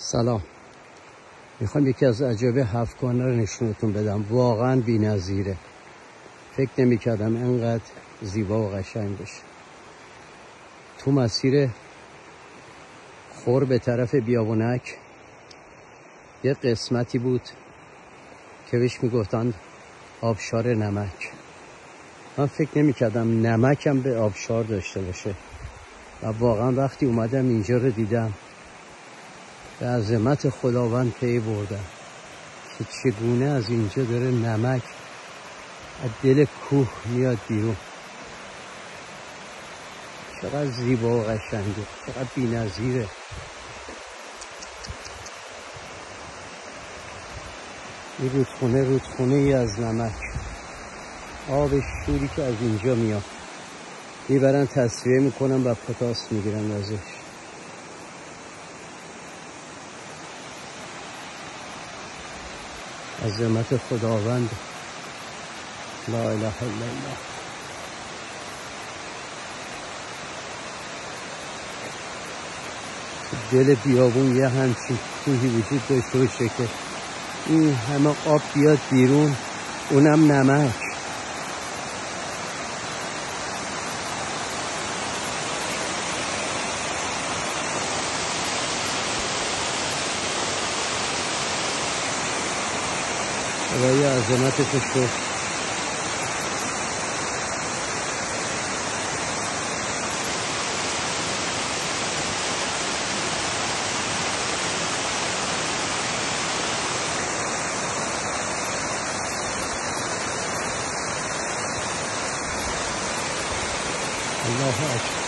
سلام. میخوام یکی از عجایب هفتگانه رو نشونتون بدم. واقعا بی‌نظیره. فکر نمی‌کردم انقدر زیبا و قشنگ بشه. تو مسیر خور به طرف بیابونک یه قسمتی بود که بهش میگفتن آبشار نمک. من فکر نمی‌کردم نمکم به آبشار داشته باشه و واقعا وقتی اومدم اینجا رو دیدم به عظمت خداوند پی بردم که چگونه از اینجا داره نمک از دل کوه میاد بیرون. چقدر زیبا و قشنگه، چقدر بی‌نظیره. این رودخونه ای از نمک، آب شوری که از اینجا میاد میبرن تصفیه میکنن و پتاس میگیرن ازش. عظمت خداوند، لا اله الا الله. دل بیابون یه همچین کوهی وجود داشته باشه که این همه آب بیاد بیرون، اونم نمک. خدای عظمتش رو الله اکبر.